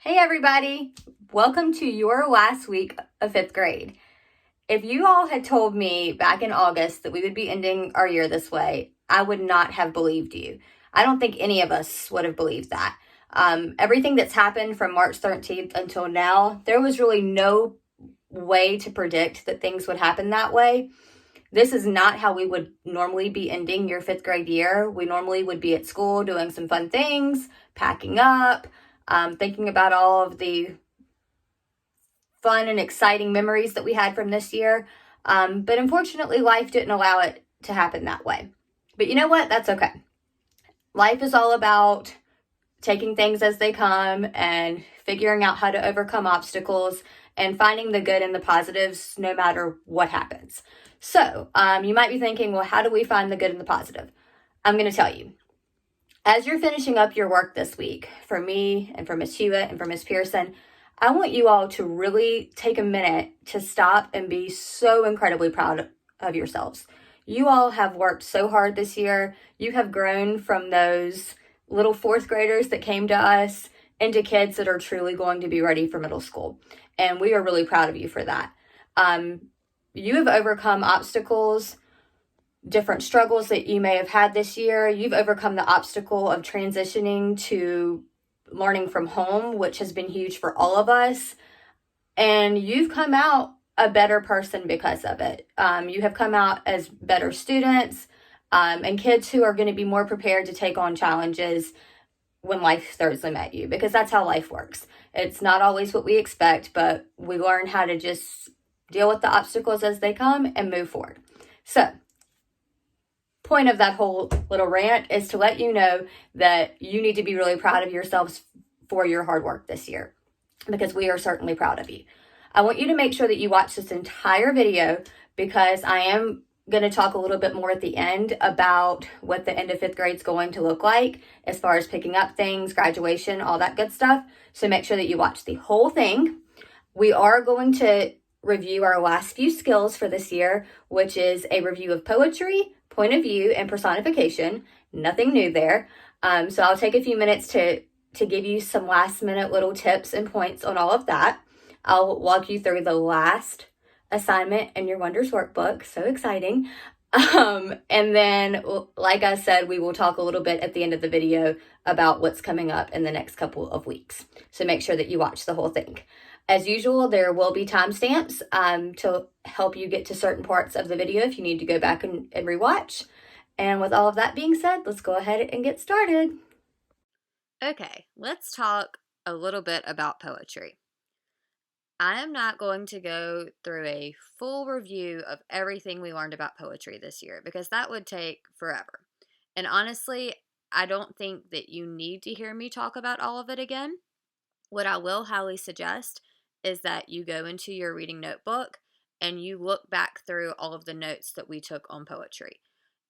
Hey everybody, welcome to your last week of 5th grade. If you all had told me back in August that we would be ending our year this way, I would not have believed you. I don't think any of us would have believed that. Everything that's happened from March 13th until now, there was really no way to predict that things would happen that way. This is not how we would normally be ending your 5th grade year. We normally would be at school doing some fun things, packing up, thinking about all of the fun and exciting memories that we had from this year. But unfortunately, life didn't allow it to happen that way. But you know what? That's okay. Life is all about taking things as they come and figuring out how to overcome obstacles and finding the good and the positives no matter what happens. So you might be thinking, well, how do we find the good and the positive? I'm going to tell you. As you're finishing up your work this week, for me and for Miss Hewitt and for Miss Pearson, I want you all to really take a minute to stop and be so incredibly proud of yourselves. You all have worked so hard this year. You have grown from those little 4th graders that came to us into kids that are truly going to be ready for middle school. And we are really proud of you for that. You have overcome obstacles, different struggles that you may have had this year. You've overcome the obstacle of transitioning to learning from home, which has been huge for all of us. And you've come out a better person because of it. You have come out as better students and kids who are going to be more prepared to take on challenges when life throws them at you, because that's how life works. It's not always what we expect, but we learn how to just deal with the obstacles as they come and move forward. So, point of that whole little rant is to let you know that you need to be really proud of yourselves for your hard work this year, because we are certainly proud of you. I want you to make sure that you watch this entire video, because I am going to talk a little bit more at the end about what the end of 5th grade is going to look like as far as picking up things, graduation, all that good stuff. So make sure that you watch the whole thing. We are going to review our last few skills for this year, which is a review of poetry, point of view, and personification. Nothing new there. So I'll take a few minutes to give you some last minute little tips and points on all of that. I'll walk you through the last assignment in your Wonders workbook. So exciting. And then, like I said, we will talk a little bit at the end of the video about what's coming up in the next couple of weeks. So make sure that you watch the whole thing. As usual, there will be timestamps to help you get to certain parts of the video if you need to go back and rewatch. And with all of that being said, let's go ahead and get started. Okay, let's talk a little bit about poetry. I am not going to go through a full review of everything we learned about poetry this year, because that would take forever. And honestly, I don't think that you need to hear me talk about all of it again. What I will highly suggest is that you go into your reading notebook and you look back through all of the notes that we took on poetry.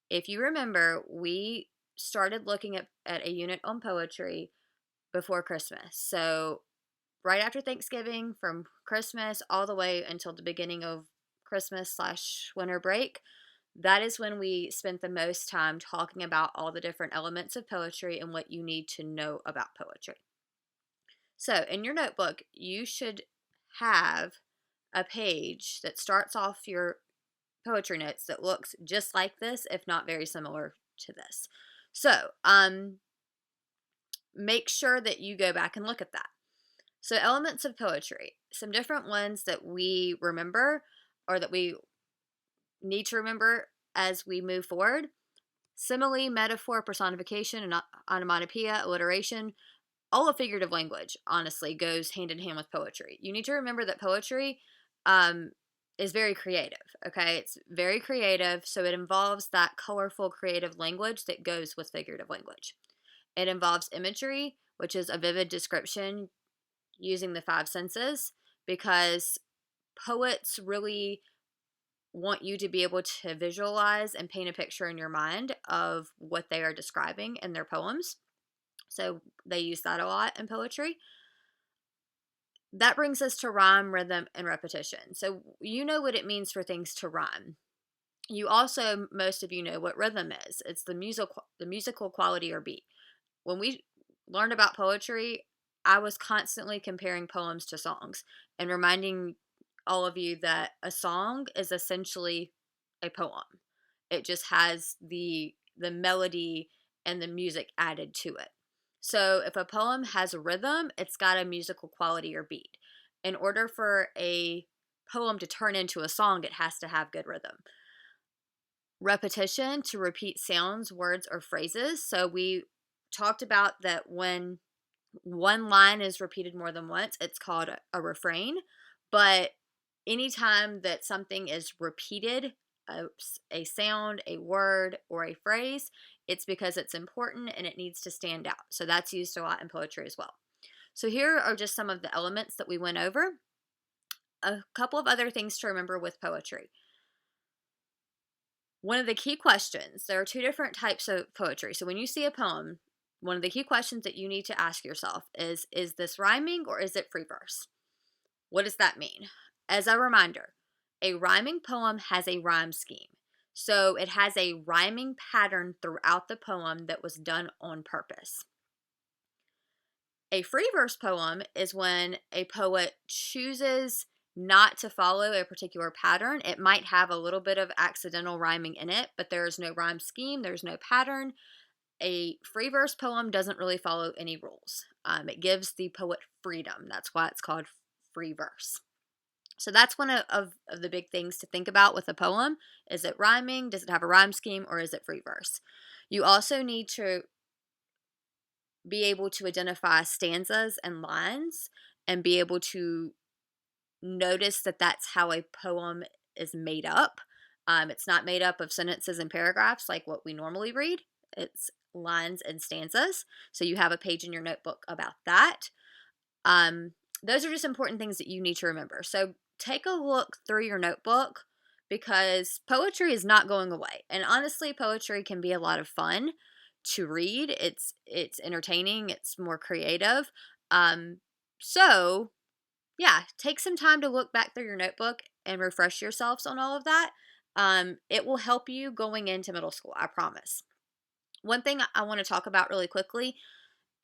If you remember, we started looking at a unit on poetry before Christmas. So right after Thanksgiving, from Christmas all the way until the beginning of Christmas/winter break, that is when we spent the most time talking about all the different elements of poetry and what you need to know about poetry. So in your notebook, you should have a page that starts off your poetry notes that looks just like this, if not very similar to this. So make sure that you go back and look at that. So elements of poetry, some different ones that we remember or that we need to remember as we move forward. Simile, metaphor, personification, and onomatopoeia, alliteration. All of figurative language, honestly, goes hand in hand with poetry. You need to remember that poetry is very creative, okay? It's very creative, so it involves that colorful, creative language that goes with figurative language. It involves imagery, which is a vivid description using the 5 senses, because poets really want you to be able to visualize and paint a picture in your mind of what they are describing in their poems. So they use that a lot in poetry. That brings us to rhyme, rhythm, and repetition. So you know what it means for things to rhyme. You also, most of you know what rhythm is. It's the musical quality or beat. When we learned about poetry, I was constantly comparing poems to songs and reminding all of you that a song is essentially a poem. It just has the melody and the music added to it. So if a poem has a rhythm, it's got a musical quality or beat. In order for a poem to turn into a song, it has to have good rhythm. Repetition, to repeat sounds, words, or phrases. So we talked about that when one line is repeated more than once, it's called a refrain. But anytime that something is repeated, a sound, a word, or a phrase, it's because it's important and it needs to stand out. So that's used a lot in poetry as well. So here are just some of the elements that we went over. A couple of other things to remember with poetry. One of the key questions, there are two different types of poetry. So when you see a poem, one of the key questions that you need to ask yourself is this rhyming or is it free verse? What does that mean? As a reminder, a rhyming poem has a rhyme scheme. So it has a rhyming pattern throughout the poem that was done on purpose. A free verse poem is when a poet chooses not to follow a particular pattern. It might have a little bit of accidental rhyming in it, but there is no rhyme scheme, there's no pattern. A free verse poem doesn't really follow any rules. It gives the poet freedom. That's why it's called free verse. So that's one of the big things to think about with a poem. Is it rhyming? Does it have a rhyme scheme? Or is it free verse? You also need to be able to identify stanzas and lines and be able to notice that that's how a poem is made up. It's not made up of sentences and paragraphs like what we normally read. It's lines and stanzas. So you have a page in your notebook about that. Those are just important things that you need to remember. So take a look through your notebook because poetry is not going away. And honestly, poetry can be a lot of fun to read. It's entertaining. It's more creative. So yeah, take some time to look back through your notebook and refresh yourselves on all of that. It will help you going into middle school, I promise. One thing I want to talk about really quickly,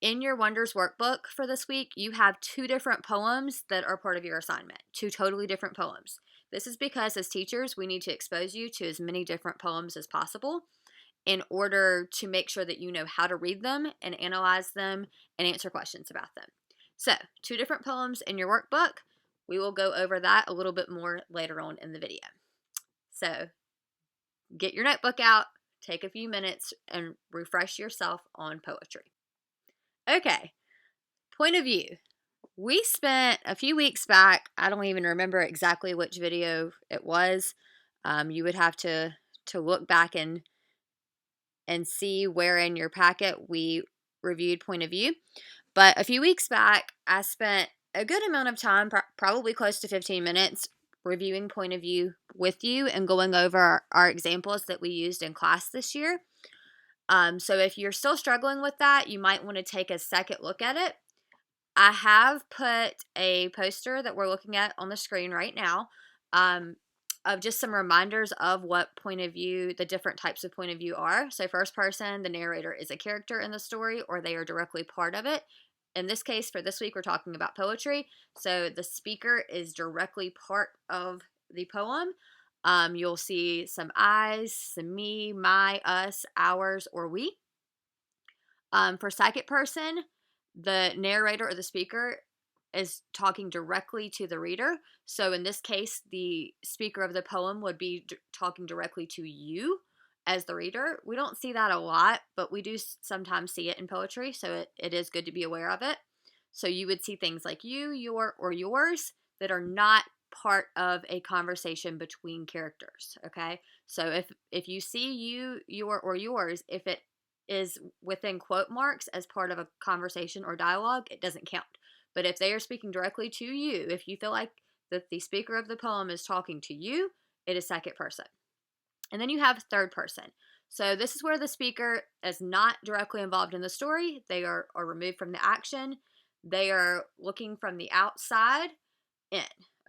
in your Wonders workbook for this week, you have two different poems that are part of your assignment, two totally different poems. This is because as teachers, we need to expose you to as many different poems as possible in order to make sure that you know how to read them and analyze them and answer questions about them. So, two different poems in your workbook. We will go over that a little bit more later on in the video. So, get your notebook out, take a few minutes, and refresh yourself on poetry. Okay, point of view. We spent a few weeks back, I don't even remember exactly which video it was. You would have to look back and see where in your packet we reviewed point of view. But a few weeks back, I spent a good amount of time, probably close to 15 minutes, reviewing point of view with you and going over our examples that we used in class this year. So if you're still struggling with that, you might want to take a second look at it. I have put a poster that we're looking at on the screen right now of just some reminders of what point of view, the different types of point of view are. So first person, the narrator is a character in the story or they are directly part of it. In this case, for this week, we're talking about poetry. So the speaker is directly part of the poem. You'll see some I's, some me, my, us, ours, or we. For second person, the narrator or the speaker is talking directly to the reader. So in this case, the speaker of the poem would be talking directly to you as the reader. We don't see that a lot, but we do sometimes see it in poetry, so it is good to be aware of it. So you would see things like you, your, or yours that are not part of a conversation between characters, okay? So if you see you, your, or yours, if it is within quote marks as part of a conversation or dialogue, it doesn't count. But if they are speaking directly to you, if you feel like that the speaker of the poem is talking to you, it is second person. And then you have third person. So this is where the speaker is not directly involved in the story. They are removed from the action. They are looking from the outside in.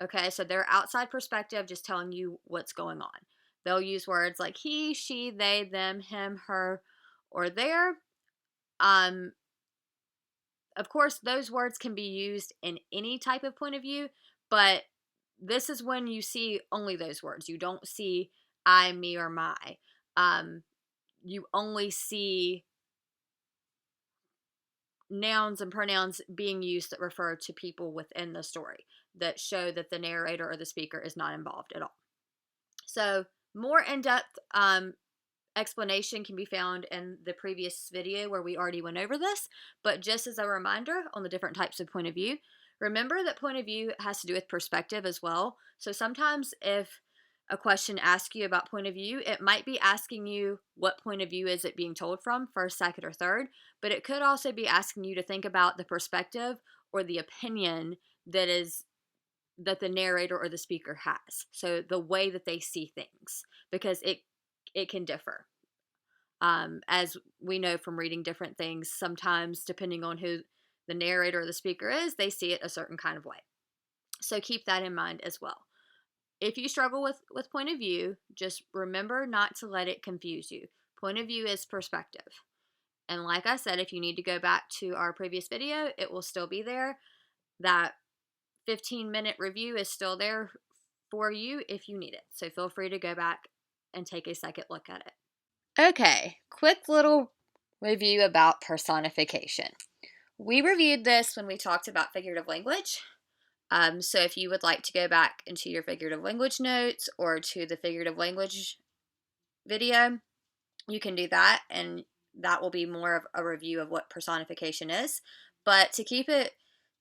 Okay, so their outside perspective just telling you what's going on. They'll use words like he, she, they, them, him, her, or their. Of course, those words can be used in any type of point of view, but this is when you see only those words. You don't see I, me, or my. You only see nouns and pronouns being used that refer to people within the story, that show that the narrator or the speaker is not involved at all. So more in-depth explanation can be found in the previous video where we already went over this, but just as a reminder on the different types of point of view, remember that point of view has to do with perspective as well. So sometimes if a question asks you about point of view, it might be asking you what point of view is it being told from, first, second, or third, but it could also be asking you to think about the perspective or the opinion that the narrator or the speaker has. So the way that they see things, because it can differ. As we know from reading different things, sometimes depending on who the narrator or the speaker is, they see it a certain kind of way. So keep that in mind as well. If you struggle with point of view, just remember not to let it confuse you. Point of view is perspective. And like I said, if you need to go back to our previous video, it will still be there. That 15-minute review is still there for you if you need it. So feel free to go back and take a second look at it. Okay, quick little review about personification. We reviewed this when we talked about figurative language. So if you would like to go back into your figurative language notes or to the figurative language video, you can do that, and that will be more of a review of what personification is. But to keep it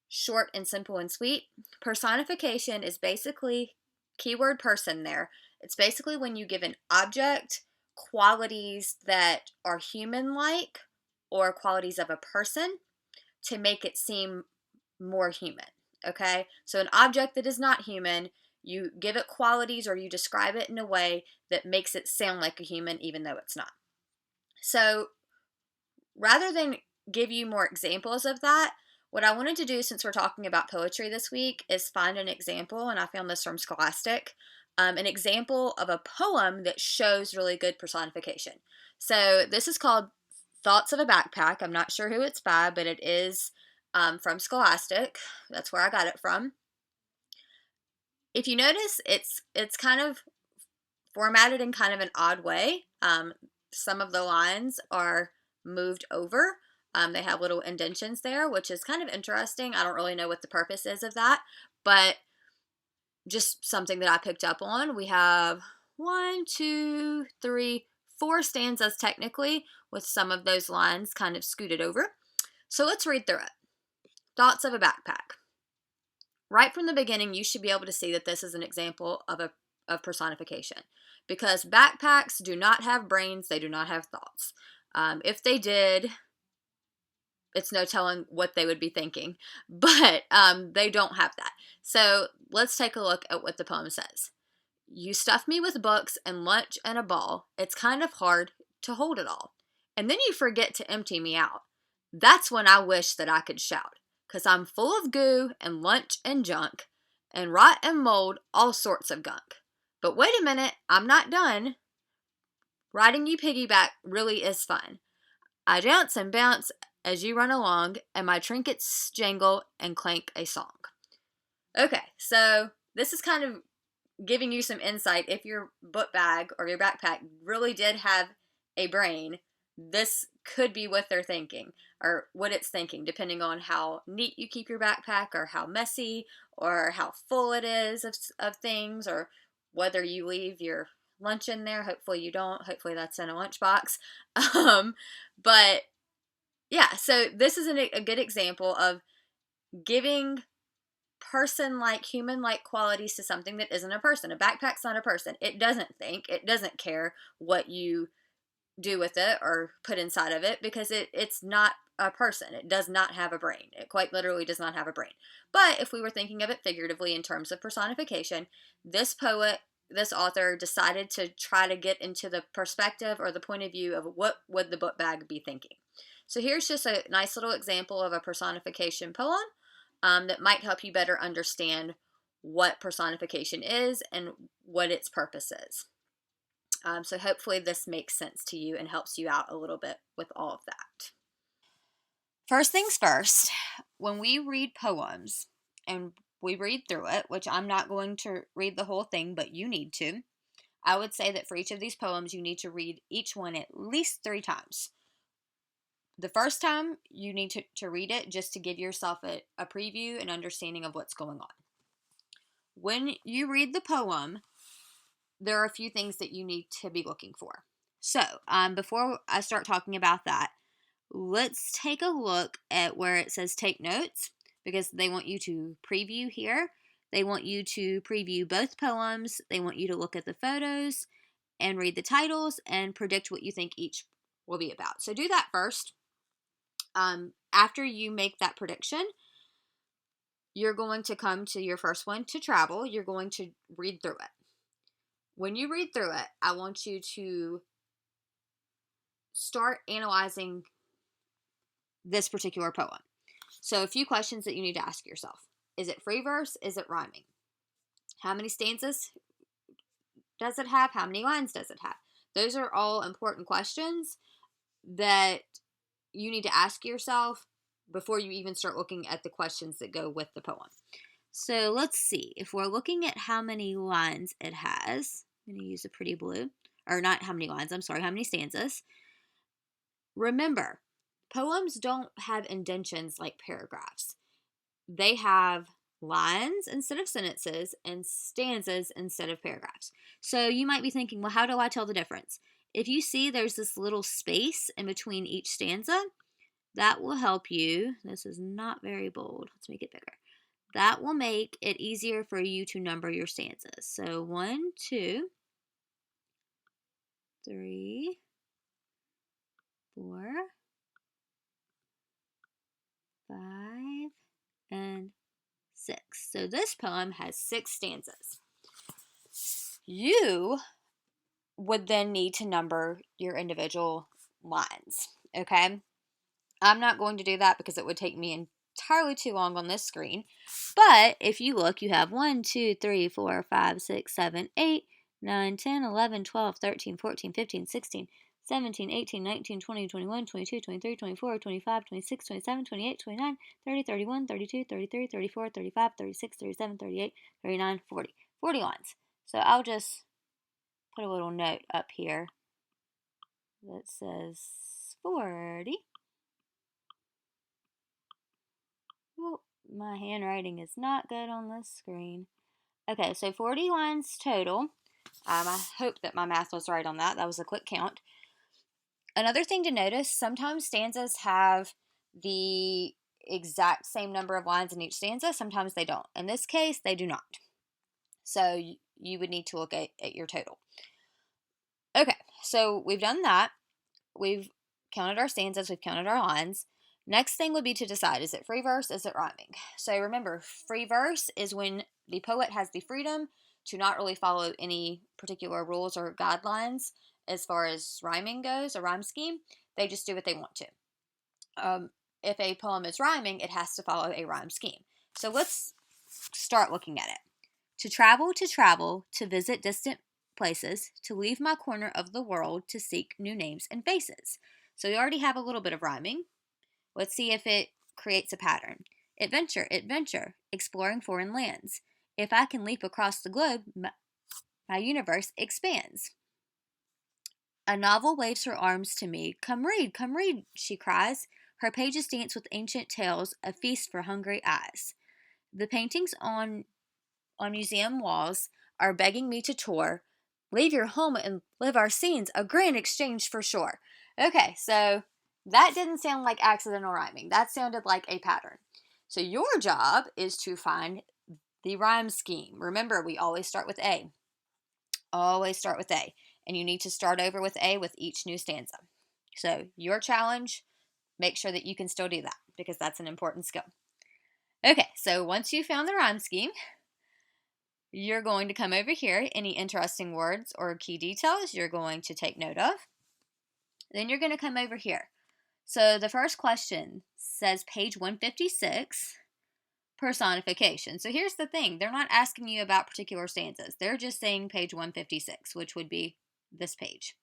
short and simple and sweet, personification is basically, keyword person there, it's basically when you give an object qualities that are human-like or qualities of a person to make it seem more human. Okay, so an object that is not human, you give it qualities or you describe it in a way that makes it sound like a human even though it's not. So rather than give you more examples of that, what I wanted to do, since we're talking about poetry this week, is find an example, and I found this from Scholastic, an example of a poem that shows really good personification. So this is called Thoughts of a Backpack. I'm not sure who it's by, but it is from Scholastic. That's where I got it from. If you notice, it's kind of formatted in kind of an odd way. Some of the lines are moved over. They have little indentions there, which is kind of interesting. I don't really know what the purpose is of that, but just something that I picked up on. We have 1, 2, 3, 4 stanzas technically, with some of those lines kind of scooted over. So let's read through it. Thoughts of a Backpack. Right from the beginning, you should be able to see that this is an example of personification, because backpacks do not have brains, they do not have thoughts. If they did, it's no telling what they would be thinking, but they don't have that. So let's take a look at what the poem says. You stuff me with books and lunch and a ball. It's kind of hard to hold it all. And then you forget to empty me out. That's when I wish that I could shout, 'cause I'm full of goo and lunch and junk and rot and mold, all sorts of gunk. But wait a minute, I'm not done. Riding you piggyback really is fun. I dance and bounce as you run along, and my trinkets jangle and clank a song. Okay, so this is kind of giving you some insight. If your book bag or your backpack really did have a brain, this could be what they're thinking, or what it's thinking, depending on how neat you keep your backpack, or how messy, or how full it is of things, or whether you leave your lunch in there. Hopefully you don't. Hopefully that's in a lunchbox. But yeah, so this is a good example of giving person-like, human-like qualities to something that isn't a person. A backpack's not a person. It doesn't think. It doesn't care what you do with it or put inside of it, because it's not a person. It does not have a brain. It quite literally does not have a brain. But if we were thinking of it figuratively in terms of personification, this author decided to try to get into the perspective or the point of view of what would the book bag be thinking. So here's just a nice little example of a personification poem that might help you better understand what personification is and what its purpose is. So hopefully this makes sense to you and helps you out a little bit with all of that. First things first, when we read poems and we read through it, which I'm not going to read the whole thing, but you need to, I would say that for each of these poems, you need to read each one at least 3 times. The first time, you need to read it just to give yourself a preview and understanding of what's going on. When you read the poem, there are a few things that you need to be looking for. So, before I start talking about that, let's take a look at where it says take notes, because they want you to preview here. They want you to preview both poems. They want you to look at the photos and read the titles and predict what you think each will be about. So do that first. After you make that prediction, you're going to come to your first one, to travel. You're going to read through it. When you read through it, I want you to start analyzing this particular poem. So a few questions that you need to ask yourself. Is it free verse? Is it rhyming? How many stanzas does it have? How many lines does it have? Those are all important questions that you need to ask yourself before you even start looking at the questions that go with the poem. So let's see. If we're looking at how many lines it has, I'm going to use a pretty blue. Or not how many lines, I'm sorry, how many stanzas. Remember, poems don't have indentions like paragraphs. They have lines instead of sentences and stanzas instead of paragraphs. So you might be thinking, well, how do I tell the difference? If you see there's this little space in between each stanza, that will help you. This is not very bold. Let's make it bigger. That will make it easier for you to number your stanzas. So 1, 2, 3, 4, 5, and 6. So this poem has 6 stanzas. You would then need to number your individual lines, okay? I'm not going to do that because it would take me entirely too long on this screen. But if you look, you have 1, 2, 3, 4, 5, 6, 7, 8, 9, 10, 11, 12, 13, 14, 15, 16, 17, 18, 19, 20, 21, 22, 23, 24, 25, 26, 27, 28, 29, 30, 31, 32, 33, 34, 35, 36, 37, 38, 39, 40. 40 lines. So I'll just put a little note up here that says 40. Well, my handwriting is not good on this screen. Okay, so 40 lines total. I hope that my math was right on that. That was a quick count. Another thing to notice, sometimes stanzas have the exact same number of lines in each stanza. Sometimes they don't. In this case, they do not. So you would need to look at your total. Okay, so we've done that. We've counted our stanzas. We've counted our lines. Next thing would be to decide, is it free verse, is it rhyming? So remember, free verse is when the poet has the freedom to not really follow any particular rules or guidelines as far as rhyming goes, a rhyme scheme. They just do what they want to. If a poem is rhyming, it has to follow a rhyme scheme. So let's start looking at it. To travel, to visit distant places, to leave my corner of the world, to seek new names and faces. So we already have a little bit of rhyming. Let's see if it creates a pattern. Adventure, exploring foreign lands. If I can leap across the globe, my universe expands. A novel waves her arms to me. Come read, she cries. Her pages dance with ancient tales, a feast for hungry eyes. The paintings on museum walls are begging me to tour. Leave your home and live our scenes, a grand exchange for sure. Okay, so that didn't sound like accidental rhyming. That sounded like a pattern. So your job is to find the rhyme scheme. Remember, we always start with A. Always start with A. And you need to start over with A with each new stanza. So your challenge, make sure that you can still do that because that's an important skill. Okay, so once you found the rhyme scheme, you're going to come over here. Any interesting words or key details you're going to take note of. Then you're going to come over here. So the first question says page 156, personification. So here's the thing. They're not asking you about particular stanzas. They're just saying page 156, which would be this page.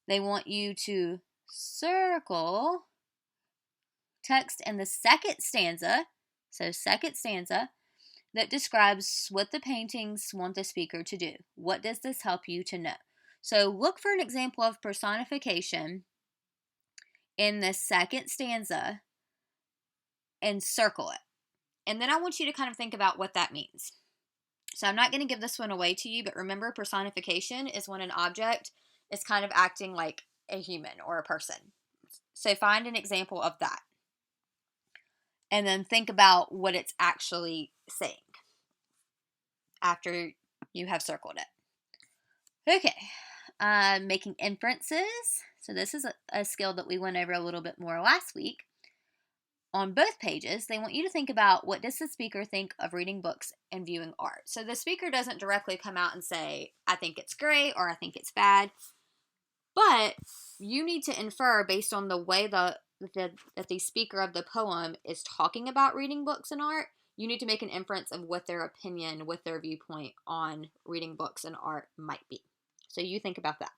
They want you to circle text in the second stanza, that describes what the paintings want the speaker to do. What does this help you to know? So look for an example of personification in the second stanza and circle it. And then I want you to kind of think about what that means. So I'm not going to give this one away to you, but remember, personification is when an object is kind of acting like a human or a person. So find an example of that. And then think about what it's actually saying after you have circled it. Okay, making inferences. So this is a skill that we went over a little bit more last week. On both pages, they want you to think about, what does the speaker think of reading books and viewing art? So the speaker doesn't directly come out and say, I think it's great or I think it's bad. But you need to infer based on the way that the speaker of the poem is talking about reading books and art. You need to make an inference of what their opinion, what their viewpoint on reading books and art might be. So you think about that.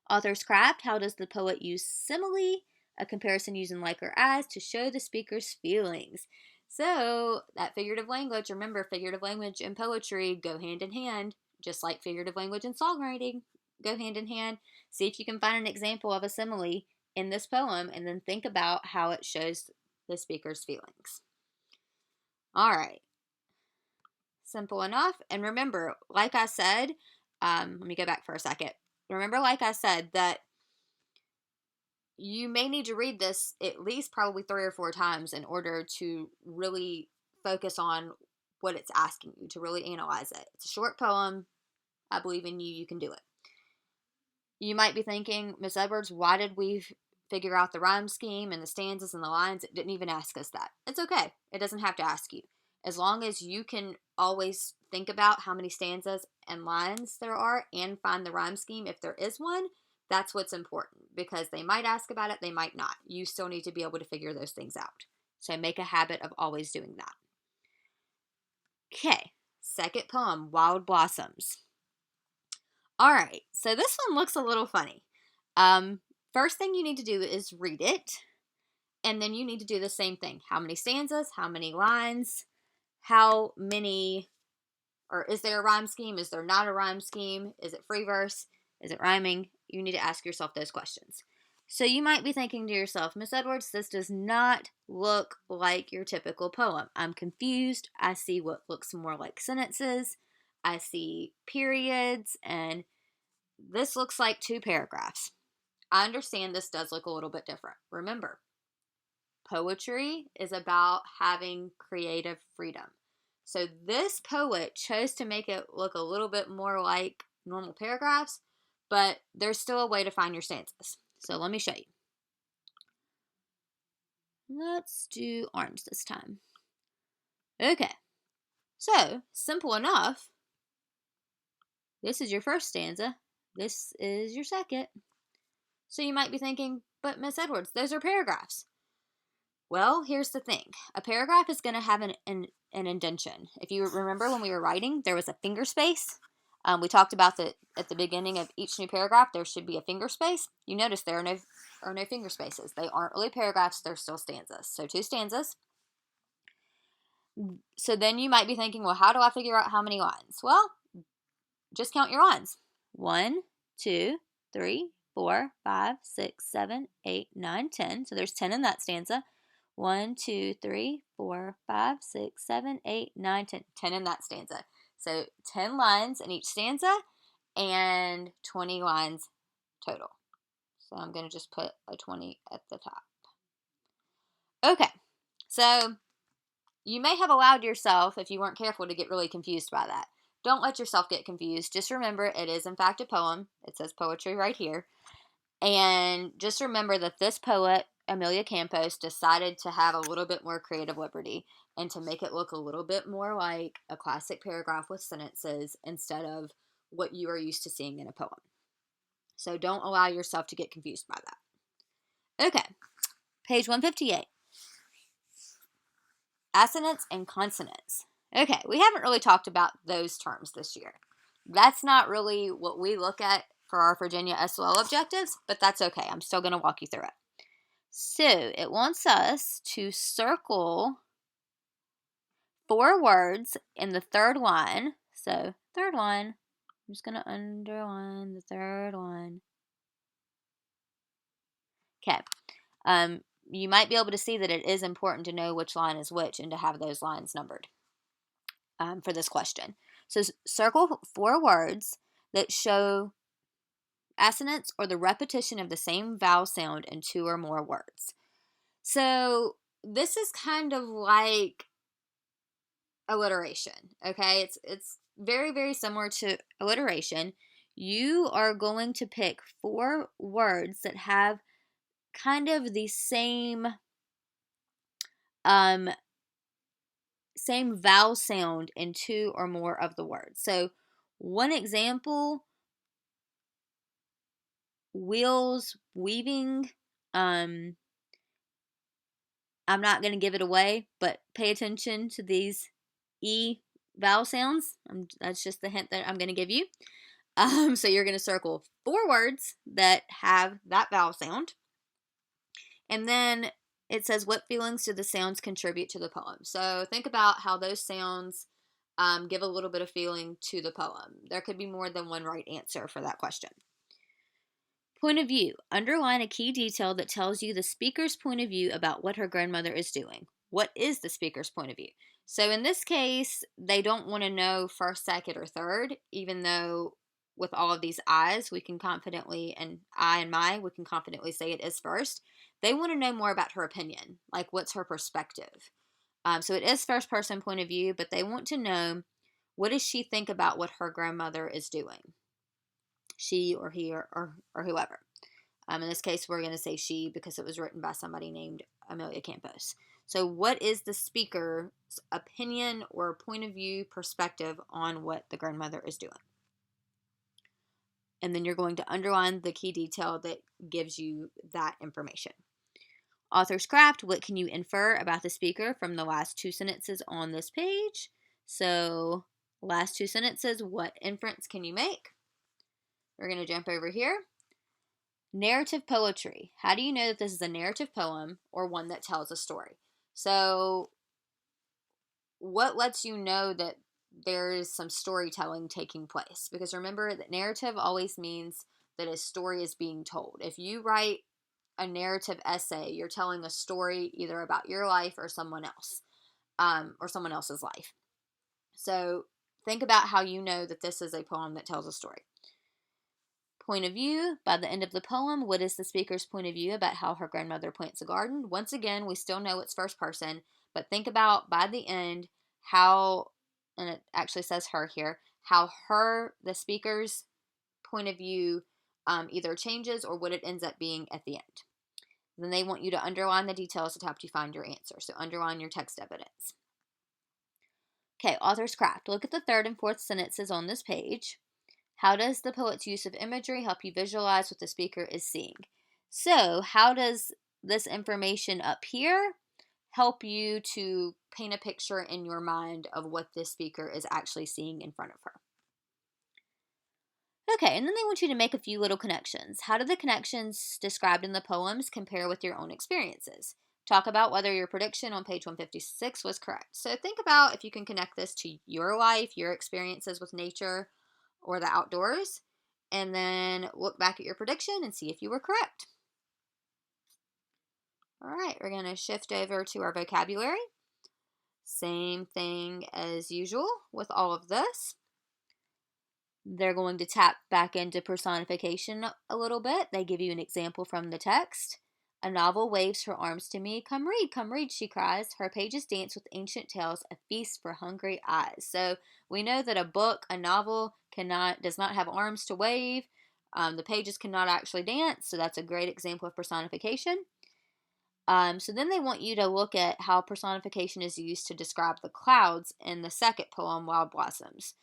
Author's craft. How does the poet use simile, a comparison using like or as, to show the speaker's feelings? So that figurative language, remember, figurative language and poetry go hand in hand, just like figurative language and songwriting go hand in hand. See if you can find an example of a simile in this poem, and then think about how it shows the speaker's feelings. All right. Simple enough. And remember, like I said, let me go back for a second. Remember, like I said, that you may need to read this at least probably 3 or 4 times in order to really focus on what it's asking you, to really analyze it. It's a short poem. I believe in you. You can do it. You might be thinking, Miss Edwards, why did we figure out the rhyme scheme and the stanzas and the lines? It didn't even ask us that. It's okay. It doesn't have to ask you. As long as you can always think about how many stanzas and lines there are and find the rhyme scheme, if there is one, that's what's important, because they might ask about it, they might not. You still need to be able to figure those things out. So make a habit of always doing that. Okay, second poem, Wild Blossoms. All right, so this one looks a little funny. First thing you need to do is read it, and then you need to do the same thing. How many stanzas? How many lines? How many, or is there a rhyme scheme? Is there not a rhyme scheme? Is it free verse? Is it rhyming? You need to ask yourself those questions. So you might be thinking to yourself, Miss Edwards, this does not look like your typical poem. I'm confused. I see what looks more like sentences. I see periods, and this looks like 2 paragraphs. I understand this does look a little bit different. Remember, poetry is about having creative freedom. So this poet chose to make it look a little bit more like normal paragraphs, but there's still a way to find your stanzas. So let me show you. Let's do arms this time. Okay, so simple enough. This is your first stanza. This is your second. So you might be thinking, but Miss Edwards, those are paragraphs. Well, here's the thing. A paragraph is going to have an indentation. If you remember when we were writing, there was a finger space. We talked about that at the beginning of each new paragraph, there should be a finger space. You notice there are no finger spaces. They aren't really paragraphs. They're still stanzas. So 2 stanzas. So then you might be thinking, well, how do I figure out how many lines? Well, just count your lines. 1, 2, 3, 4, 5, 6, 7, 8, 9, 10. So there's 10 in that stanza. 1, 2, 3, 4, 5, 6, 7, 8, 9, 10. 10 in that stanza. So 10 lines in each stanza and 20 lines total. So I'm going to just put a 20 at the top. Okay, so you may have allowed yourself, if you weren't careful, to get really confused by that. Don't let yourself get confused. Just remember, it is in fact a poem. It says poetry right here. And just remember that this poet, Amelia Campos, decided to have a little bit more creative liberty and to make it look a little bit more like a classic paragraph with sentences instead of what you are used to seeing in a poem. So don't allow yourself to get confused by that. Okay, page 158. Assonance and consonants. Okay, we haven't really talked about those terms this year. That's not really what we look at for our Virginia SOL objectives, but that's okay. I'm still going to walk you through it. So it wants us to circle 4 words in the third line. So third line, I'm just going to underline the third one. Okay. You might be able to see that it is important to know which line is which and to have those lines numbered for this question. So circle 4 words that show assonance or the repetition of the same vowel sound in 2 or more words. So this is kind of like alliteration, okay? It's very, very similar to alliteration. You are going to pick 4 words that have kind of the same same vowel sound in 2 or more of the words. So one example, wheels, weaving. I'm not going to give it away, but pay attention to these E vowel sounds. That's just the hint that I'm going to give you. So you're going to circle 4 words that have that vowel sound. And then it says, what feelings do the sounds contribute to the poem? So think about how those sounds give a little bit of feeling to the poem. There could be more than one right answer for that question. Point of view. Underline a key detail that tells you the speaker's point of view about what her grandmother is doing. What is the speaker's point of view? So in this case, they don't want to know first, second, or third, even though with all of these I's, we can confidently, and I and my, we can confidently say it is first. They want to know more about her opinion, like what's her perspective. So it is first person point of view, but they want to know, what does she think about what her grandmother is doing? She or he or whoever. In this case, we're going to say she because it was written by somebody named Amelia Campos. So what is the speaker's opinion or point of view, perspective on what the grandmother is doing? And then you're going to underline the key detail that gives you that information. Author's craft. What can you infer about the speaker from the last 2 sentences on this page? So last 2 sentences, what inference can you make? We're going to jump over here. Narrative poetry. How do you know that this is a narrative poem or one that tells a story? So what lets you know that there is some storytelling taking place? Because remember that narrative always means that a story is being told. If you write a narrative essay, you're telling a story either about your life or someone else, or someone else's life. So think about how you know that this is a poem that tells a story. Point of view. By the end of the poem, what is the speaker's point of view about how her grandmother plants a garden? Once again, we still know it's first person, but think about by the end how, and it actually says her here, how the speaker's point of view either changes or what it ends up being at the end. Then they want you to underline the details to help you find your answer. So underline your text evidence. Okay, author's craft. Look at the 3rd and 4th sentences on this page. How does the poet's use of imagery help you visualize what the speaker is seeing? So how does this information up here help you to paint a picture in your mind of what this speaker is actually seeing in front of her? Okay, and then they want you to make a few little connections. How do the connections described in the poems compare with your own experiences? Talk about whether your prediction on page 156 was correct. So think about if you can connect this to your life, your experiences with nature or the outdoors, and then look back at your prediction and see if you were correct. All right, we're going to shift over to our vocabulary. Same thing as usual with all of this. They're going to tap back into personification a little bit. They give you an example from the text. A novel waves her arms to me. Come read, she cries. Her pages dance with ancient tales, a feast for hungry eyes. So we know that a book, a novel, does not have arms to wave. The pages cannot actually dance, so that's a great example of personification. So then they want you to look at how personification is used to describe the clouds in the second poem, Wild Blossoms.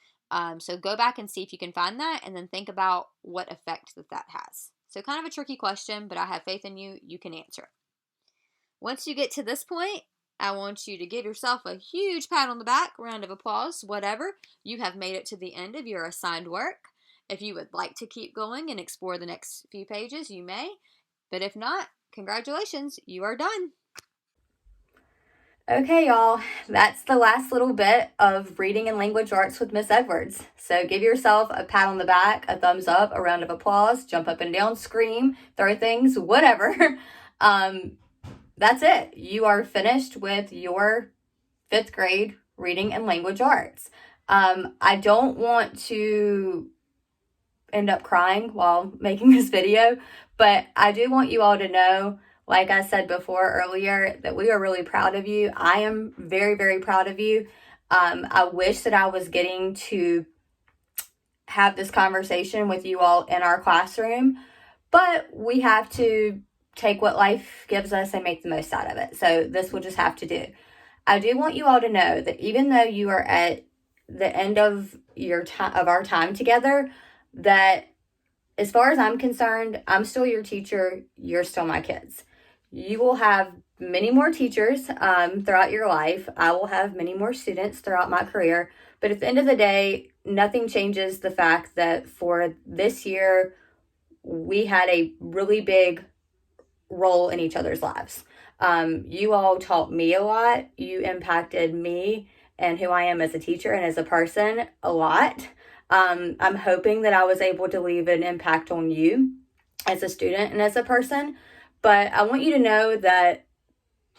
So go back and see if you can find that, and then think about what effect that has. So kind of a tricky question, but I have faith in you. You can answer it. Once you get to this point, I want you to give yourself a huge pat on the back, round of applause, whatever. You have made it to the end of your assigned work. If you would like to keep going and explore the next few pages, you may. But if not, congratulations, you are done. Okay, y'all, that's the last little bit of reading and language arts with Miss Edwards. So give yourself a pat on the back, a thumbs up, a round of applause, jump up and down, scream, throw things, whatever. That's it. You are finished with your 5th grade reading and language arts. I don't want to end up crying while making this video, but I do want you all to know, like I said before earlier, that we are really proud of you. I am very, very proud of you. I wish that I was getting to have this conversation with you all in our classroom, but we have to take what life gives us and make the most out of it. So this will just have to do. I do want you all to know that even though you are at the end of our time together, that as far as I'm concerned, I'm still your teacher. You're still my kids. You will have many more teachers throughout your life. I will have many more students throughout my career. But at the end of the day, nothing changes the fact that for this year, we had a really big role in each other's lives. You all taught me a lot. You impacted me and who I am as a teacher and as a person a lot. I'm hoping that I was able to leave an impact on you as a student and as a person. But I want you to know that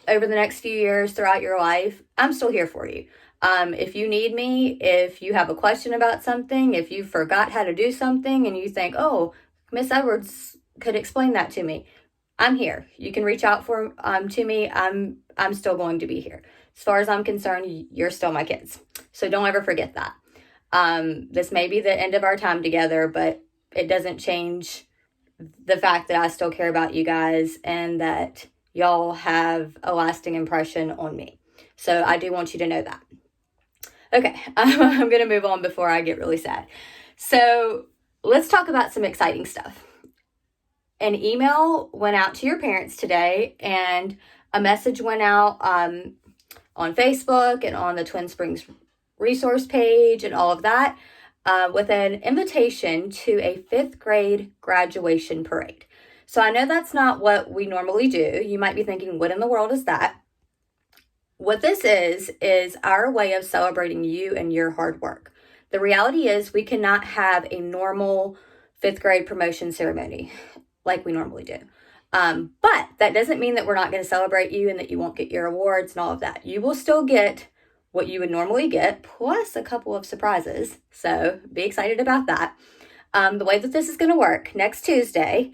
over the next few years throughout your life, I'm still here for you. If you need me, if you have a question about something, if you forgot how to do something and you think, oh, Miss Edwards could explain that to me, I'm here. You can reach out to me. I'm still going to be here. As far as I'm concerned, you're still my kids. So don't ever forget that. This may be the end of our time together, but it doesn't change the fact that I still care about you guys and that y'all have a lasting impression on me. So I do want you to know that. Okay, I'm going to move on before I get really sad. So let's talk about some exciting stuff. An email went out to your parents today, and a message went out on Facebook and on the Twin Springs resource page and all of that with an invitation to a 5th grade graduation parade. So I know that's not what we normally do. You might be thinking, what in the world is that? What this is our way of celebrating you and your hard work. The reality is we cannot have a normal 5th grade promotion ceremony like we normally do. But that doesn't mean that we're not going to celebrate you and that you won't get your awards and all of that. You will still get what you would normally get, plus a couple of surprises. So be excited about that. The way that this is going to work, next Tuesday,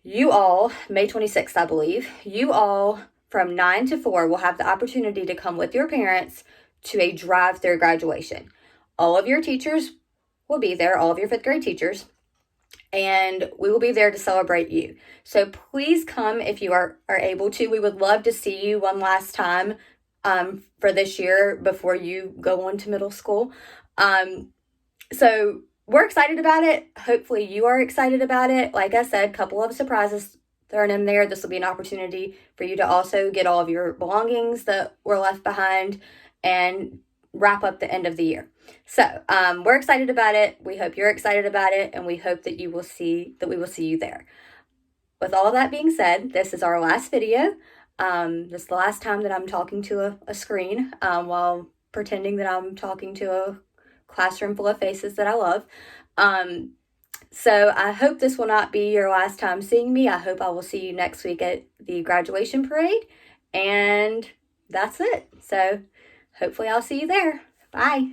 you all, May 26th, I believe, you all from 9 to 4 will have the opportunity to come with your parents to a drive-through graduation. All of your teachers will be there, all of your 5th grade teachers, and we will be there to celebrate you. So please come if you are able to. We would love to see you one last time for this year before you go on to middle school. So we're excited about it. Hopefully you are excited about it. Like I said, a couple of surprises thrown in there. This will be an opportunity for you to also get all of your belongings that were left behind and wrap up the end of the year. So we're excited about it. We hope you're excited about it, and we hope that we will see you there. With all that being said, this is our last video. This is the last time that I'm talking to a screen while pretending that I'm talking to a classroom full of faces that I love. So I hope this will not be your last time seeing me. I hope I will see you next week at the graduation parade. And that's it. So hopefully I'll see you there. Bye.